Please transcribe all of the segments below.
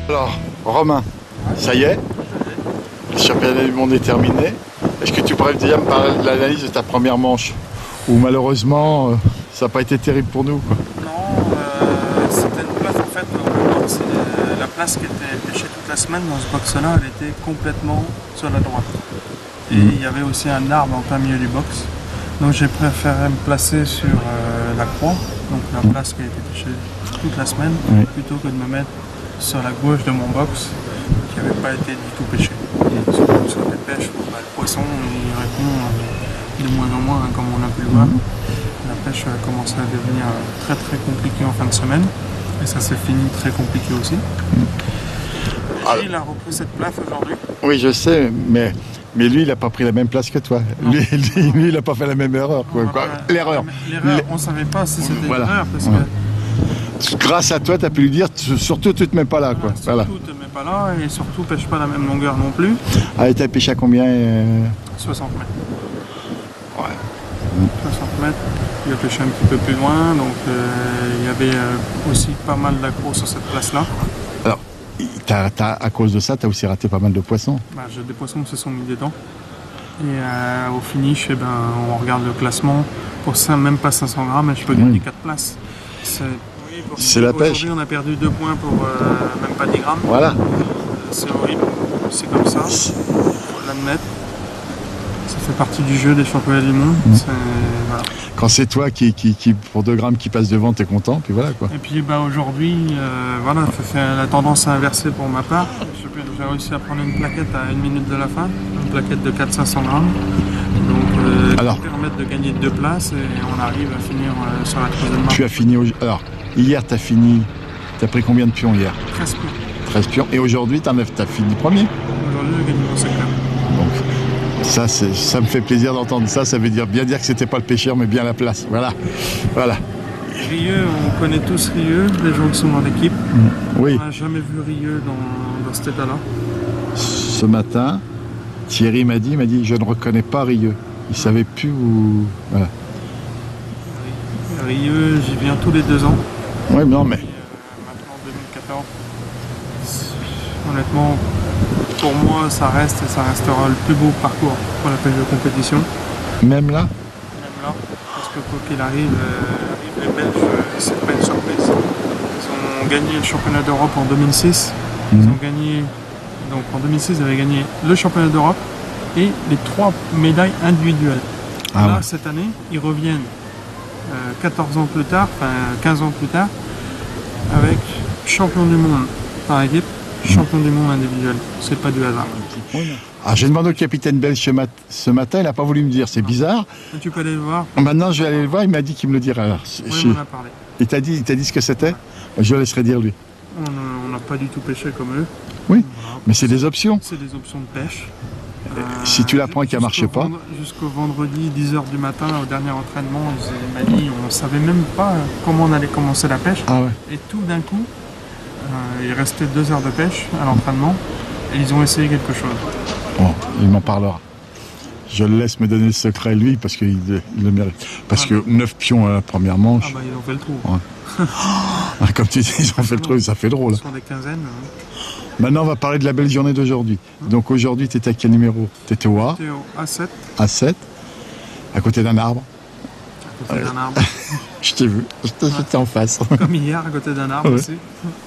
Alors, Romain, ça y est, le championnat du monde est terminé. Est-ce que tu pourrais déjà me parler de l'analyse de ta première manche? Où malheureusement, ça n'a pas été terrible pour nous, quoi. Non, c'était une place en fait, c'est la place qui était pêchée toute la semaine dans ce box-là, elle était complètement sur la droite. Et il y avait aussi un arbre en plein milieu du box. Donc j'ai préféré me placer sur la croix, donc la place qui a été pêchée toute la semaine, plutôt que de me mettre sur la gauche de mon box qui n'avait pas été du tout pêché. Sur les pêches, le poisson il répond de moins en moins, hein, comme on a pu le voir. La pêche a commencé à devenir très très compliquée en fin de semaine et ça s'est fini très compliqué aussi. Et il a repris cette place aujourd'hui. Oui, je sais, mais lui, il n'a pas pris la même place que toi. Lui, il n'a pas fait la même erreur. L'erreur. On ne savait pas si c'était une erreur parce que... Grâce à toi, tu as pu lui dire, surtout tu ne te mets pas là. Quoi. Surtout tu ne te mets pas là et surtout pêche pas la même longueur non plus. Ah, et tu as pêché à combien 60 mètres. Ouais. 60 mètres. Il a pêché un petit peu plus loin, donc il y avait aussi pas mal d'accros sur cette place-là. Alors, à cause de ça, tu as aussi raté pas mal de poissons. Des poissons qui se sont mis dedans. Et au finish, on regarde le classement. Pour ça, même pas 500 grammes, je peux gagner 4 places. C'est la pêche. Aujourd'hui, on a perdu 2 points pour même pas 10 grammes. Voilà. C'est horrible. C'est comme ça. Il faut l'admettre. Ça fait partie du jeu des championnats du monde. Voilà. Quand c'est toi qui, pour 2 grammes qui passe devant, t'es content, puis voilà quoi. Et puis aujourd'hui, voilà, la tendance à inverser pour ma part. J'ai réussi à prendre une plaquette à 1 minute de la fin, une plaquette de 400-500 grammes. Donc, ça permet de gagner 2 places et on arrive à finir sur la 3e marche. Tu as fini, alors, hier t'as pris combien de pions hier? 13 pions. 13 pions, et aujourd'hui t'as fini premier? Aujourd'hui j'ai gagné mon secteur. Donc, ça me fait plaisir d'entendre ça, ça veut bien dire que c'était pas le pêcheur mais bien la place, voilà. Rieux, on connaît tous Rieux, les gens qui sont dans l'équipe. Oui. On n'a jamais vu Rieux dans cet état-là. Ce matin, Thierry m'a dit, je ne reconnais pas Rieux. Il savait plus où... Voilà. Rieux, j'y viens tous les 2 ans. Oui, non mais... Maintenant 2014. Honnêtement, pour moi, ça reste et ça restera le plus beau parcours pour la pêche de compétition. Même là? Même là, parce que quoi qu'il arrive, les Belges, c'est pas une surprise. Ils ont gagné le championnat d'Europe en 2006. Ils ont gagné, donc en 2006, ils avaient gagné le championnat d'Europe et les 3 médailles individuelles. Là, cette année, ils reviennent 14 ans plus tard, enfin 15 ans plus tard, avec champion du monde par équipe, champion du monde individuel. C'est pas du hasard. J'ai demandé au capitaine belge ce matin, il n'a pas voulu me dire, c'est bizarre. Et tu peux aller le voir. Maintenant je vais aller le voir, il m'a dit qu'il me le dirait. Alors, il m'en a parlé. Il t'a dit ce que c'était? Je le laisserai dire lui. On n'a pas du tout pêché comme eux. Oui, voilà. Mais c'est des options. C'est des options de pêche. Si tu l'apprends et qu'elle ne marche pas. Jusqu'au vendredi 10h du matin, au dernier entraînement, il m'a dit on ne savait même pas comment on allait commencer la pêche. Et tout d'un coup, il restait 2 heures de pêche à l'entraînement et ils ont essayé quelque chose. Bon, il m'en parlera. Je le laisse me donner le secret lui parce qu'il le mérite. Parce que 9 pions à la première manche. Ils ont fait le trou. Comme tu dis, ils ont fait le trou, ça fait drôle. Ce sont des quinzaines. Maintenant, on va parler de la belle journée d'aujourd'hui. Donc aujourd'hui, tu étais à quel numéro? Tu étais au A? J'étais au A7. A7, à côté d'un arbre. À côté d'un arbre. Je t'ai vu, j'étais en face. Comme hier, à côté d'un arbre aussi.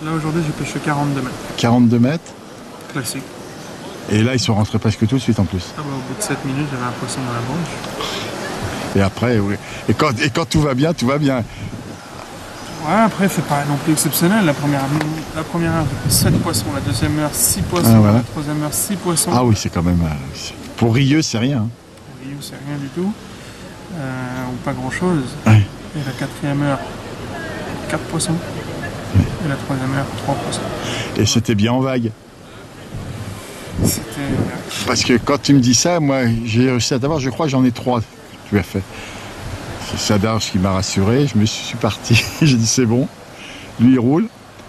Là, aujourd'hui, j'ai pêché 42 mètres. 42 mètres? Classique. Et là, ils sont rentrés presque tout de suite en plus. Au bout de 7 minutes, j'avais un poisson dans la branche. Et après, oui. Et quand tout va bien, tout va bien. Ouais, après, c'est pas non plus exceptionnel. La première heure, j'ai fait 7 poissons. La deuxième heure, 6 poissons. La troisième heure, 6 poissons. Ah oui, c'est quand même... Pour Rieux, c'est rien. Pour Rieux, c'est rien du tout. Ou pas grand-chose. Ouais. Et la quatrième heure, 4 poissons. Et la troisième heure, 3 poissons. Et c'était bien en vague. Parce que quand tu me dis ça, moi, j'ai réussi à t'avoir, je crois que j'en ai 3 que tu as fait. C'est Sadarge qui m'a rassuré, je me suis parti, j'ai dit c'est bon, lui il roule.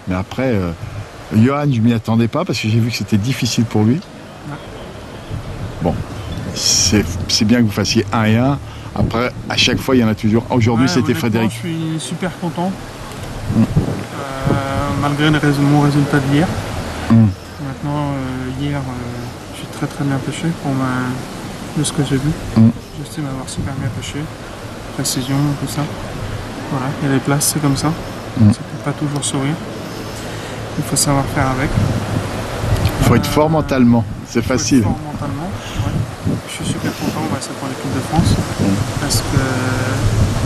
Mais après, Johan, je m'y attendais pas parce que j'ai vu que c'était difficile pour lui. Bon, c'est bien que vous fassiez 1 et 1. Après, à chaque fois, il y en a toujours. Aujourd'hui, c'était Frédéric. Je suis super content, malgré mon résultat d'hier. Maintenant, hier, j'ai très bien pêché de ce que j'ai vu. J'estime avoir super bien pêché. Précision, tout ça. Voilà, il y a des places, c'est comme ça. Ça ne peut pas toujours sourire. Il faut savoir faire avec. Il faut être fort mentalement, c'est facile. Fort mentalement, ouais. Je suis super content, c'est pour l'équipe de France. Parce que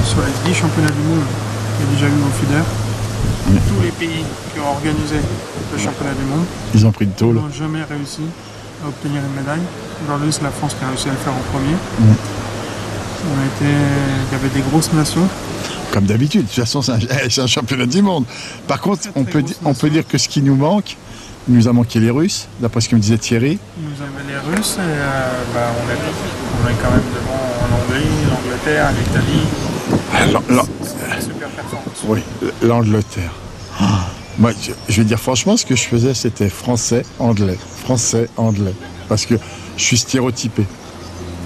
sur les 10 championnats du monde, il y a déjà eu au FIDER. Tous les pays qui ont organisé le championnat du monde, ils ont pris de tôle. N'ont jamais réussi à obtenir une médaille. Aujourd'hui, c'est la France qui a réussi à le faire en premier. Il y avait des grosses nations. Comme d'habitude, de toute façon, c'est un championnat du monde. Par contre, on peut dire que ce qui nous manque, il nous a manqué les Russes, d'après ce que me disait Thierry. Il nous avait les Russes, et on est quand même devant en Hongrie, l'Angleterre, l'Italie. C'est super performance. Oui, l'Angleterre. Moi, je vais dire franchement, ce que je faisais, c'était français, anglais. Français, anglais. Parce que je suis stéréotypé.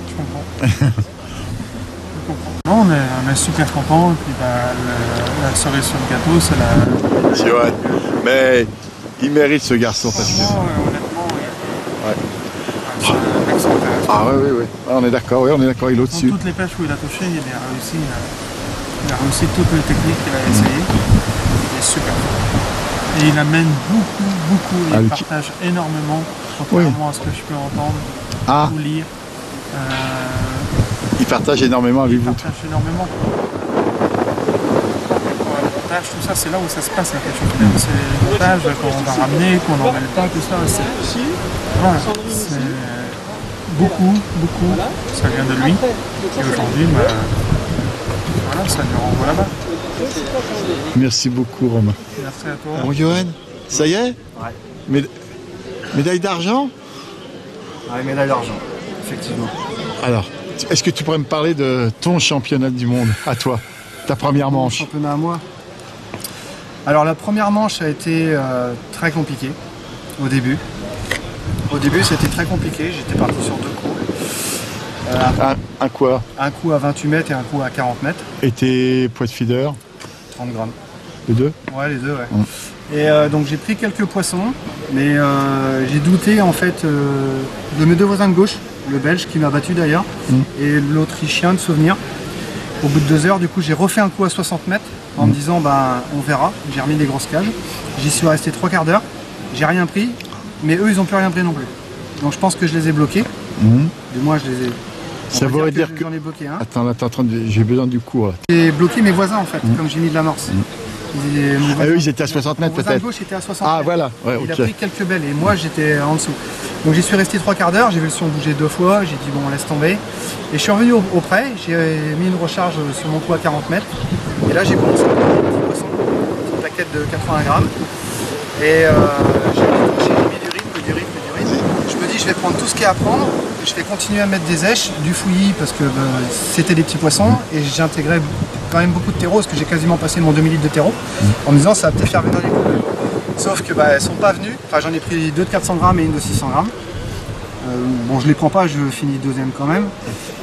Je comprends. Non, on est super contents. Et puis la cerise sur le gâteau, c'est la. C'est vrai. Mais il mérite ce garçon parce que. Honnêtement, oui. Ouais. Ah oui. On est d'accord, il est au-dessus. Toutes les pêches où il a touché, il a réussi toutes les techniques qu'il a essayées. Il est super fort. Et il amène beaucoup, il partage énormément, contrairement à ce que je peux entendre ou lire. Il partage énormément avec vous. Il partage énormément. Pour le montage, tout ça, c'est là où ça se passe la pêche. C'est le montage, quand on va ramener, qu'on n'emmène pas, tout ça. C'est beaucoup. Ça vient de lui. Et aujourd'hui, voilà, ça lui renvoie là-bas. Merci beaucoup, Romain. Merci à toi. Bon, Johan, ça y est? Ouais. Médaille d'argent? Ouais, médaille d'argent, effectivement. Alors, est-ce que tu pourrais me parler de ton championnat du monde, à toi, ta première manche? Mon championnat à moi. Alors, la première manche a été très compliquée au début. Au début, c'était très compliqué. J'étais parti sur 2 coups. Un coup à? Un coup à 28 mètres et un coup à 40 mètres. Et tes poids de feeder? 30 grammes. Les deux? Ouais, les deux, ouais. Et donc j'ai pris quelques poissons, mais j'ai douté en fait de mes 2 voisins de gauche, le belge qui m'a battu d'ailleurs, et l'autrichien de Souvenir. Au bout de 2 heures, du coup, j'ai refait un coup à 60 mètres en me disant, on verra. J'ai remis des grosses cages. J'y suis resté 3/4 d'heure. J'ai rien pris, mais eux, ils n'ont plus rien pris non plus. Donc je pense que je les ai bloqués. Du moins, je les ai. Ça voudrait dire que. J'en ai bloqué un. Attends, là, t'es en train de. J'ai besoin du coup. J'ai bloqué mes voisins en fait, comme j'ai mis de l'amorce. Eux, ils étaient à 60 mètres peut-être. Mon voisin de gauche était à 60 mètres. Ah voilà, ouais, il a pris quelques belles et moi j'étais en dessous. Donc j'y suis resté 3/4 d'heure, j'ai vu le son bouger 2 fois, j'ai dit bon on laisse tomber. Et je suis revenu auprès, j'ai mis une recharge sur mon coup à 40 mètres. Et là j'ai commencé à prendre des petits poissons, une plaquette de 80 grammes. Et j'ai mis du rythme. Je me dis je vais prendre tout ce qu'il y a à prendre. Je vais continuer à mettre des èches, du fouillis parce que c'était des petits poissons et j'ai intégré quand même beaucoup de terreau parce que j'ai quasiment passé mon demi-litre de terreau en me disant ça va peut-être faire venir les poules. Sauf que elles sont pas venues, enfin j'en ai pris 2 de 400 grammes et une de 600 grammes. Bon je les prends pas, je finis 2e quand même.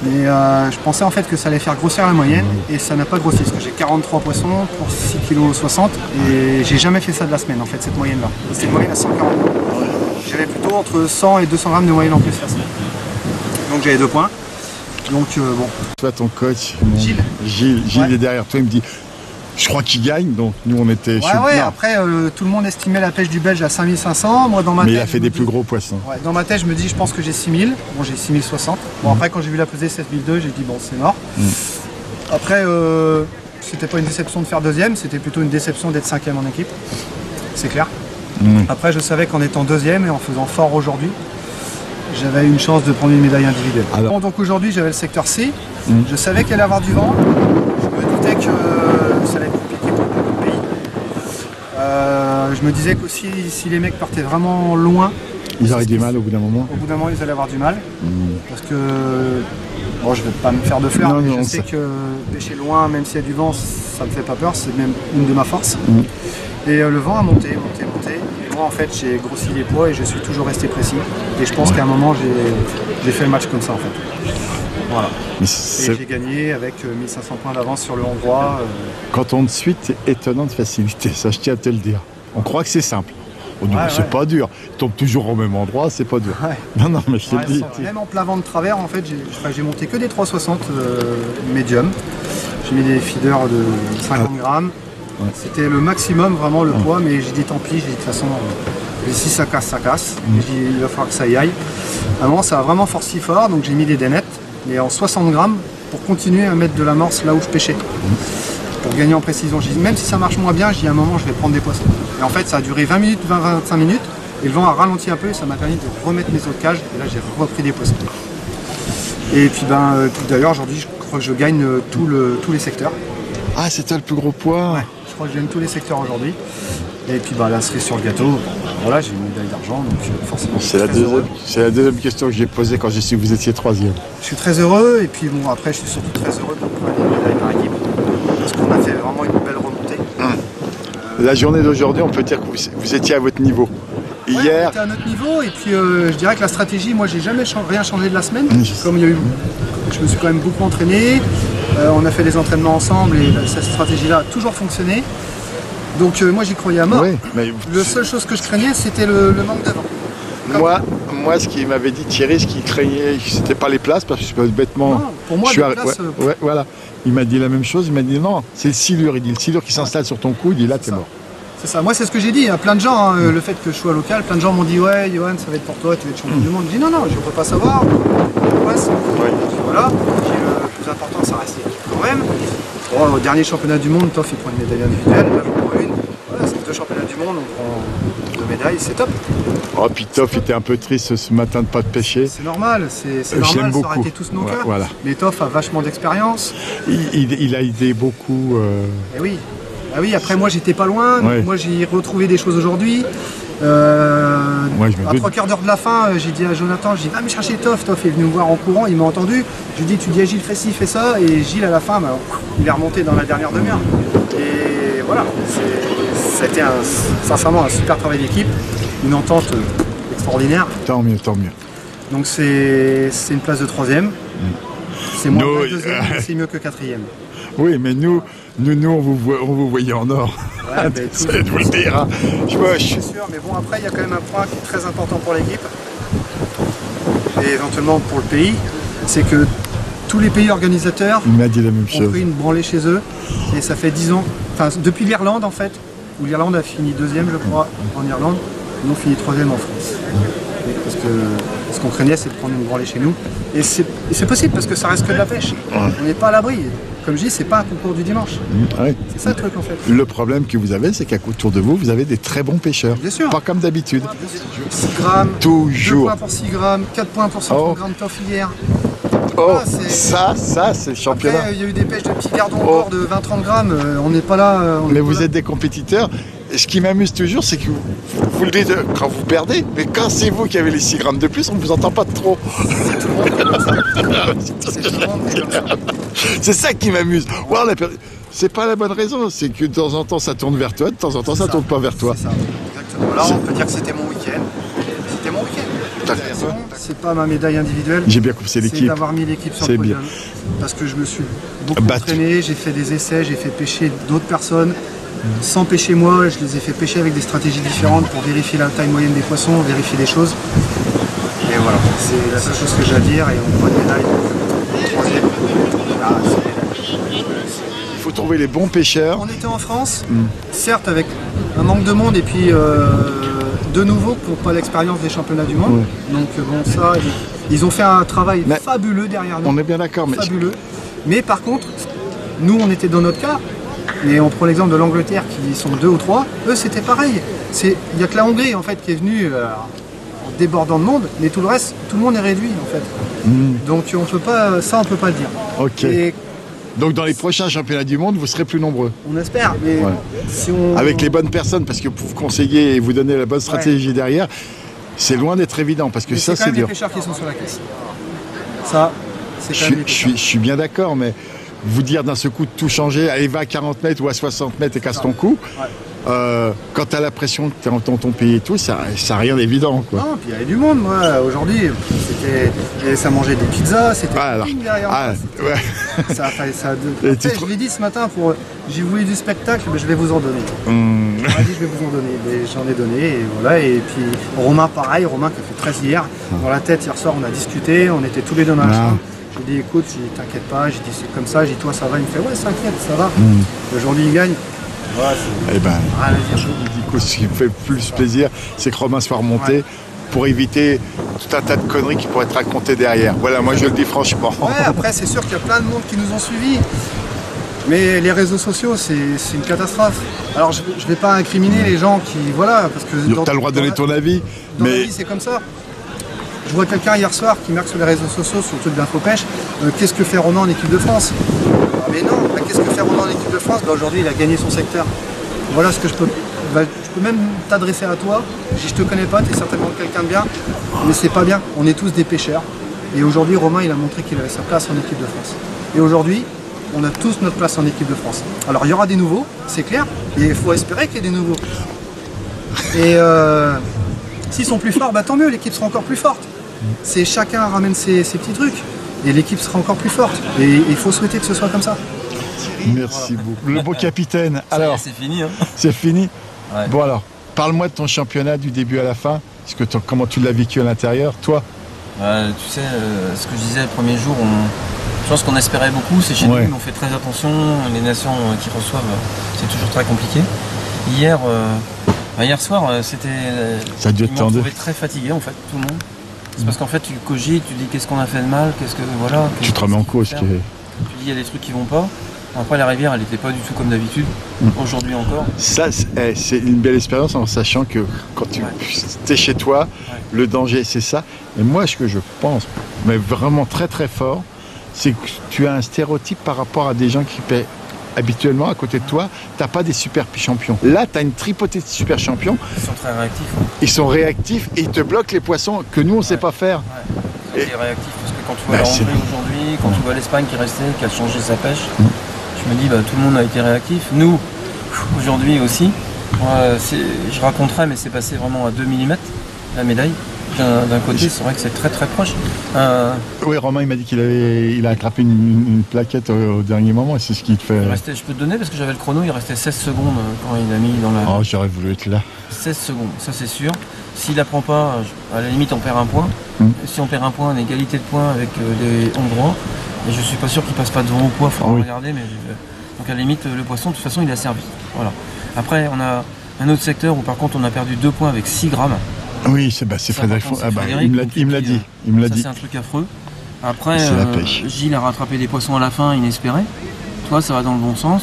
Mais je pensais en fait que ça allait faire grossir la moyenne et ça n'a pas grossi parce que j'ai 43 poissons pour 6,60 kg et j'ai jamais fait ça de la semaine en fait cette moyenne là. C'est une moyenne à 140 grammes. J'avais plutôt entre 100 et 200 grammes de moyenne en plus la semaine. Donc j'avais 2 points. Donc bon. Toi ton coach, Gilles est derrière toi, il me dit je crois qu'il gagne, donc nous on était. Ouais, après tout le monde estimait la pêche du Belge à 5500, moi dans ma tête. Mais il a fait des plus gros poissons. Ouais, dans ma tête je me dis je pense que j'ai 6000, bon j'ai 6060. Bon après quand j'ai vu la pesée 7002, j'ai dit bon c'est mort. Après c'était pas une déception de faire 2e, c'était plutôt une déception d'être 5e en équipe. C'est clair. Après je savais qu'en étant 2e et en faisant fort aujourd'hui, j'avais une chance de prendre une médaille individuelle. Bon, donc aujourd'hui j'avais le secteur C, je savais qu'il allait y avoir du vent, je me doutais que ça allait être compliqué pour beaucoup de pays. Je me disais qu'aussi si les mecs partaient vraiment loin, ils auraient du mal au bout d'un moment. Au bout d'un moment ils allaient avoir du mal, parce que bon je vais pas me faire de fleurs, mais je sais que pêcher loin même s'il y a du vent ça me fait pas peur, c'est même une de ma force. Et le vent a monté. Et moi en fait j'ai grossi les poids et je suis toujours resté précis. Et je pense qu'à un moment j'ai fait le match comme ça en fait. Voilà. Et j'ai gagné avec 1500 points d'avance sur le Hongrois. Quand on te suit, t'es étonnant de facilité, ça je tiens à te le dire. On croit que c'est simple. On dit, c'est pas dur. Il tombe toujours au même endroit, c'est pas dur. Ouais. Non, mais je te le dis. Même en plat vent de travers, en fait, j'ai monté que des 360 médium. J'ai mis des feeders de 50 grammes. Ouais. C'était le maximum, vraiment, le poids, mais j'ai dit tant pis, j'ai dit de toute façon, si ça casse, ça casse. J'ai dit, il va falloir que ça y aille. À un moment, ça a vraiment forcé fort, donc j'ai mis des dénettes, mais en 60 grammes, pour continuer à mettre de l'amorce là où je pêchais. Pour gagner en précision. J'ai dit, même si ça marche moins bien, j'ai dit à un moment, je vais prendre des poissons. Et en fait, ça a duré 20 minutes, 20-25 minutes, et le vent a ralenti un peu, et ça m'a permis de remettre mes autres cages, et là, j'ai repris des poissons. Et puis, d'ailleurs, aujourd'hui, je crois que je gagne tous les secteurs. Ah, c'était le plus gros poids. Ouais, je crois que je gagne tous les secteurs aujourd'hui. Et puis la cerise sur le gâteau, voilà, j'ai une médaille d'argent, donc forcément. C'est la deuxième question que j'ai posée quand j'ai su que vous étiez 3e. Je suis très heureux, et puis bon, après, je suis surtout très heureux de prendre une médaille par équipe, parce qu'on a fait vraiment une belle remontée. La journée d'aujourd'hui, on peut dire que vous étiez à votre niveau. Hier, on était à notre niveau, et puis je dirais que la stratégie, moi, j'ai jamais rien changé de la semaine, comme il y a eu, je me suis quand même beaucoup entraîné. On a fait des entraînements ensemble et cette stratégie-là a toujours fonctionné. Donc moi j'y croyais à mort. Oui, mais la seule chose que je craignais, c'était le manque de vent. Moi, ce qu'il m'avait dit Thierry, ce qu'il craignait, c'était pas les places, parce que je bêtement. Non, pour moi, les places, voilà. Il m'a dit la même chose, il m'a dit non, c'est le silure. Il dit le silure qui s'installe sur ton cou, il dit là, t'es mort. C'est ça, moi c'est ce que j'ai dit à plein de gens, hein, le fait que je sois local, plein de gens m'ont dit ouais Johan ça va être pour toi, tu vas être champion du monde. Je dis non, je ne peux pas savoir, voilà, le plus important ça reste l'équipe quand même. Bon, au dernier championnat du monde, Toff il prend une médaille individuelle, là j'en prends une, voilà, c'est 2 championnats du monde, on prend 2 médailles, c'est top. Oh puis Toff était un peu triste ce matin de ne pas te pêcher. C'est normal, c'est normal, ça aurait été tous nos cas. Voilà. Mais Toff a vachement d'expérience. Il a aidé beaucoup. Et oui. Ah oui, après moi j'étais pas loin, donc moi j'ai retrouvé des choses aujourd'hui. À 3 quarts d'heure de la fin, j'ai dit à Jonathan, j'ai dit va me chercher Toff. Toff est venu me voir en courant, il m'a entendu. Je lui ai dit tu dis à Gilles fais ci, fais ça, et Gilles à la fin, il est remonté dans la dernière demi-heure. Et voilà, ça a été sincèrement un super travail d'équipe, une entente extraordinaire. Tant mieux, tant mieux. Donc c'est une place de 3e. C'est moins que 2e, mais c'est mieux que 4e. Oui, mais nous on vous voyait en or. Ouais, c'est de vous le dire. Hein. C'est sûr, mais bon, après, il y a quand même un point qui est très important pour l'équipe, et éventuellement pour le pays, c'est que tous les pays organisateurs ont pris une branlée chez eux, et ça fait 10 ans, enfin, depuis l'Irlande en fait, où l'Irlande a fini 2e, je crois, en Irlande, nous on finit 3e en France. Parce que ce qu'on craignait, c'est de prendre une branlée chez nous. Et c'est possible, parce que ça reste que de la pêche. On n'est pas à l'abri. Comme je dis, c'est pas un concours du dimanche. C'est ça le truc en fait. Le problème que vous avez, c'est qu'autour de vous, vous avez des très bons pêcheurs. Bien sûr. Pas comme d'habitude. 6 grammes, toujours. 2 points pour 6 grammes, 4 points pour 130 grammes de Toff hier. Oh, ça c'est le championnat. Après, il y a eu des pêches de petits gardons au bord de 20-30 grammes. On n'est pas là. Mais vous êtes des compétiteurs. Et ce qui m'amuse toujours, c'est que vous le dites quand vous perdez, mais quand c'est vous qui avez les 6 grammes de plus, on ne vous entend pas trop. C'est ça qui m'amuse. Ouais, c'est pas la bonne raison, c'est que de temps en temps ça tourne vers toi, de temps en temps ça tourne pas vers toi. C'est ça, exactement. Là, on peut dire que c'était mon week-end. C'était mon week-end. C'est pas ma médaille individuelle. J'ai bien compris, c'est l'équipe. C'est d'avoir mis l'équipe sur le podium. Parce que je me suis beaucoup entraîné, j'ai fait des essais, j'ai fait pêcher d'autres personnes. Sans pêcher moi, je les ai fait pêcher avec des stratégies différentes pour vérifier la taille moyenne des poissons, vérifier des choses. Et voilà, c'est la seule chose que j'ai à dire, et on prend une médaille. 3e. Il faut trouver les bons pêcheurs. On était en France, certes avec un manque de monde, et puis de nouveaux qui n'ont pas l'expérience des championnats du monde. Donc bon, ça, ils ont fait un travail fabuleux derrière nous. On est bien d'accord. Fabuleux. Mais par contre, nous on était dans notre cas. Et on prend l'exemple de l'Angleterre qui sont 2 ou 3, eux c'était pareil. Il n'y a que la Hongrie en fait qui est venue en débordant de monde, mais tout le reste, tout le monde est réduit en fait. Donc on peut pas, on peut pas le dire. Ok. Et donc dans les prochains championnats du monde, vous serez plus nombreux. On espère, mais si on... Avec les bonnes personnes, parce que pour vous conseiller et vous donner la bonne stratégie derrière, c'est loin d'être évident, parce que mais ça c'est dur. C'est les pêcheurs qui sont sur la caisse. Ça, c'est quand même les pêcheurs. Je suis bien d'accord, mais vous dire d'un seul coup de tout changer, allez va à 40 mètres ou à 60 mètres et casse ton cou, quand tu as la pression que tu es dans ton pays et tout, ça n'a rien d'évident, quoi. Non, puis il y avait du monde, moi, aujourd'hui, ça mangeait des pizzas, c'était derrière moi. Ouais. Je l'ai dit ce matin, j'ai voulu du spectacle, mais je vais vous en donner. On m'a dit, je vais vous en donner, mais j'en ai donné, et voilà. Et puis Romain, pareil, Romain qui a fait 13 hier, dans la tête, hier soir, on a discuté, on était tous les deux dans la chambre. Je lui ai dit, écoute, t'inquiète pas, j'ai dit, c'est comme ça, j'ai dit, toi, ça va. Il me fait, ouais, s'inquiète, ça va. Aujourd'hui, il gagne. Ouais, et ben, ce qui me fait plus plaisir, c'est que Romain soit remonté pour éviter tout un tas de conneries qui pourraient être racontées derrière. Voilà, moi je le dis franchement. Ouais, après, c'est sûr qu'il y a plein de monde qui nous ont suivis. Mais les réseaux sociaux, c'est une catastrophe. Alors, je ne vais pas incriminer les gens qui. Voilà, parce que. Tu as le droit de donner ton avis. Dans la vie, c'est comme ça. Je vois quelqu'un hier soir qui marque sur les réseaux sociaux, sur le truc d'Infopêche, qu'est-ce que fait Romain en équipe de France? Mais non, qu'est-ce que fait Romain en équipe de France? Aujourd'hui, il a gagné son secteur. Voilà ce que je peux. Je peux même t'adresser à toi. Si je te connais pas, tu es certainement quelqu'un de bien, mais c'est pas bien. On est tous des pêcheurs. Et aujourd'hui, Romain, il a montré qu'il avait sa place en équipe de France. Et aujourd'hui, on a tous notre place en équipe de France. Alors, il y aura des nouveaux, c'est clair, et il faut espérer qu'il y ait des nouveaux. Et s'ils sont plus forts, bah, tant mieux, l'équipe sera encore plus forte. C'est chacun ramène ses petits trucs et l'équipe sera encore plus forte. Et il faut souhaiter que ce soit comme ça. Merci beaucoup. Le beau capitaine. Alors, c'est fini. Hein. C'est fini. Ouais. Bon alors, parle-moi de ton championnat du début à la fin. Comment tu l'as vécu à l'intérieur, toi? Tu sais, ce que je disais le premier jour, je pense qu'on espérait beaucoup. C'est chez nous, on fait très attention. Les nations qui reçoivent, c'est toujours très compliqué. Hier soir, c'était. Ça a dû être tendu. On très fatigué en fait, tout le monde. C'est parce qu'en fait, tu cogites, tu dis qu'est-ce qu'on a fait de mal, voilà. Tu te remets en cause. Tu dis il y a des trucs qui vont pas. Après, la rivière, elle n'était pas du tout comme d'habitude. Aujourd'hui encore. Ça, c'est une belle expérience en sachant que quand tu es chez toi, le danger, c'est ça. Et moi, ce que je pense, mais vraiment très très fort, c'est que tu as un stéréotype par rapport à des gens qui paient habituellement à côté de toi, t'as pas des super champions. Là, tu as une tripotée de super champions. Ils sont très réactifs. Ils sont réactifs et ils te bloquent les poissons que nous, on ne sait pas faire. Ils sont réactifs parce que quand tu vois la Hongrie aujourd'hui, quand tu vois l'Espagne qui est restée, qui a changé sa pêche, je me dis, tout le monde a été réactif. Nous, aujourd'hui aussi, je raconterai, mais c'est passé vraiment à 2 mm, la médaille. D'un côté, c'est vrai que c'est très très proche. Oui, Romain, il m'a dit qu'il a attrapé une plaquette au dernier moment, et c'est ce qui te fait. Je peux te donner parce que j'avais le chrono, il restait 16 secondes quand il a mis dans la. Oh, j'aurais voulu être là. 16 secondes, ça c'est sûr. S'il la prend pas, à la limite, on perd un point. Si on perd un point, on a égalité de points avec les Hongrois. Et je suis pas sûr qu'il passe pas devant au poids, il faut regarder. Mais donc à la limite, le poisson, de toute façon, il a servi. Voilà. Après, on a un autre secteur où par contre, on a perdu 2 points avec 6 grammes. Oui, c'est Frédéric. Il me l'a dit. C'est un truc affreux. Après, Gilles a rattrapé des poissons à la fin inespérés. Toi, ça va dans le bon sens.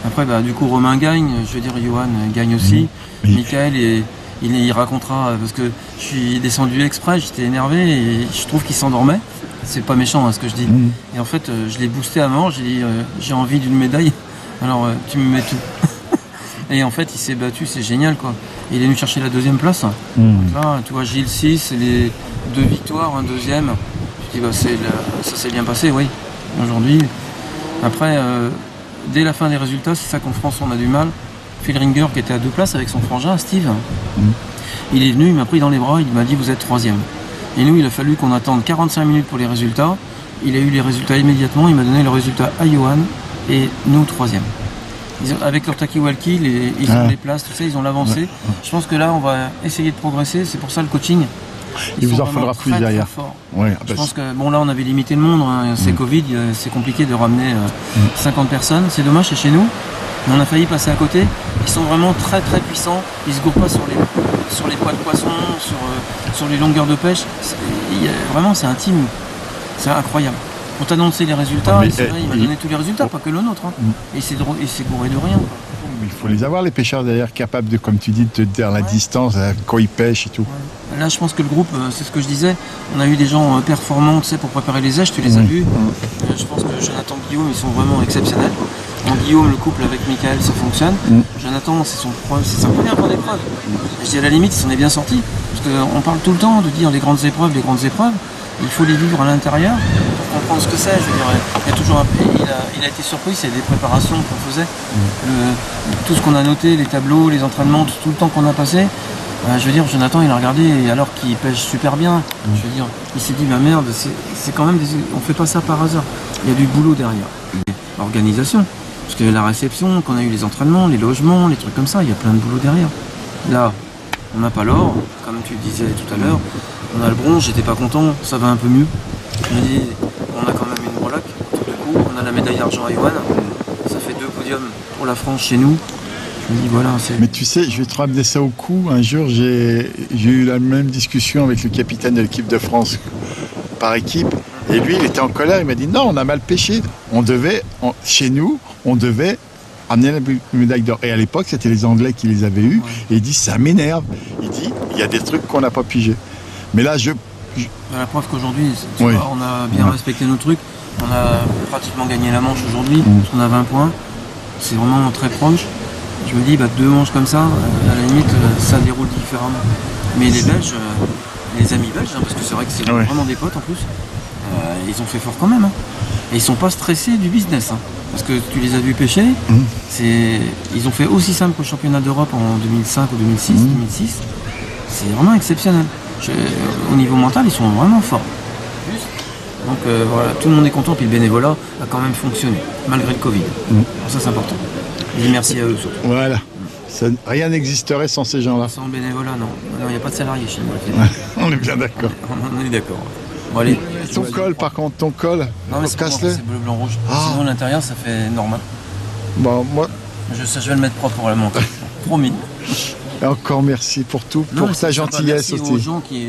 Après, du coup, Romain gagne. Je veux dire, Johan gagne aussi. Michael, il racontera parce que je suis descendu exprès. J'étais énervé et je trouve qu'il s'endormait. C'est pas méchant ce que je dis. Et en fait, je l'ai boosté à mort. J'ai dit, j'ai envie d'une médaille. Alors, tu me mets tout. Et en fait, il s'est battu, c'est génial quoi. Il est venu chercher la 2e place. Donc là, tu vois, Gilles 6, les 2 victoires, un 2e. Je dis, ça s'est bien passé, oui, aujourd'hui. Après, dès la fin des résultats, c'est ça qu'en France on a du mal. Phil Ringer, qui était à 2 places avec son frangin, Steve, il est venu, il m'a pris dans les bras, il m'a dit, vous êtes 3e. Et nous, il a fallu qu'on attende 45 minutes pour les résultats. Il a eu les résultats immédiatement, il m'a donné le résultat à Johan et nous 3e. Avec leur talkie-walkie, ils ont les places, tout ça, ils ont l'avancée. Je pense que là, on va essayer de progresser. C'est pour ça le coaching. Il vous en faudra plus derrière. Je pense que, là, on avait limité le monde. C'est Covid, c'est compliqué de ramener 50 personnes. C'est dommage, c'est chez nous. Mais on a failli passer à côté. Ils sont vraiment très très puissants. Ils se gourent pas sur les poids de poisson, sur les longueurs de pêche. Vraiment, c'est intime. C'est incroyable. On t'a annoncé les résultats, et c'est vrai, il m'a donné tous les résultats, pas que le nôtre. Et c'est gouré de rien. Il faut les avoir, les pêcheurs derrière, capables de, comme tu dis, de te dire la distance, quand ils pêchent et tout. Là, je pense que le groupe, c'est ce que je disais, on a eu des gens performants, tu sais, pour préparer les éches, tu les as vus. Je pense que Jonathan et Guillaume, ils sont vraiment exceptionnels. Guillaume, le couple avec Michael, ça fonctionne. Jonathan, c'est sa première grande épreuve. Je dis à la limite, il s'en est bien sorti. Parce qu'on parle tout le temps de dire les grandes épreuves. il faut les vivre à l'intérieur pour comprendre ce que c'est. Je veux dire, il y a toujours il a été surpris, c'est des préparations qu'on faisait. Tout ce qu'on a noté, les tableaux, les entraînements, tout le temps qu'on a passé. Je veux dire, Jonathan, il a regardé, et alors qu'il pêche super bien, je veux dire, il s'est dit, ma merde, c'est quand même on fait pas ça par hasard. Il y a du boulot derrière. L'organisation, parce que la réception, qu'on a eu les entraînements, les logements, les trucs comme ça, il y a plein de boulot derrière. Là, on n'a pas l'or, comme tu disais tout à l'heure, on a le bronze, j'étais pas content, ça va un peu mieux. Je me dis, on a quand même une breloque autour du cou, on a la médaille d'argent à Yoann, ça fait 2 podiums pour la France chez nous. Je me dis, voilà, mais tu sais, je vais te ramener ça au coup. Un jour, j'ai eu la même discussion avec le capitaine de l'équipe de France par équipe. Et lui, il était en colère. Il m'a dit, non, on a mal pêché. Chez nous, on devait amener la médaille d'or. Et à l'époque, c'était les Anglais qui les avaient eus. Et il dit, ça m'énerve. Il dit, il y a des trucs qu'on n'a pas pigés. Mais là, la preuve qu'aujourd'hui, on a bien respecté nos trucs. On a pratiquement gagné la manche aujourd'hui. Parce qu'on a 20 points. C'est vraiment très proche. Je me dis, 2 manches comme ça, à la limite, ça déroule différemment. Mais les Belges, les amis belges, parce que c'est vrai que c'est vraiment des potes en plus, ils ont fait fort quand même. Et ils sont pas stressés du business. Parce que tu les as vus pêcher, ils ont fait aussi simple qu'au championnat d'Europe en 2005 ou 2006. C'est vraiment exceptionnel. Au niveau mental, ils sont vraiment forts. Donc voilà, tout le monde est content, puis le bénévolat a quand même fonctionné, malgré le Covid. Alors ça, c'est important. Et merci à eux surtout. Voilà. Rien n'existerait sans ces gens-là. Sans bénévolat, non. Il n'y a pas de salariés chez nous. On est bien d'accord. On est d'accord. Bon, allez. Ton col, par contre, ton col, non, mais c'est bleu, blanc, rouge. Sinon, l'intérieur, ça fait normal. Bon, moi... je vais le mettre propre pour la montre. Promis. Et encore merci pour tout, pour ta gentillesse aussi. Aux gens qui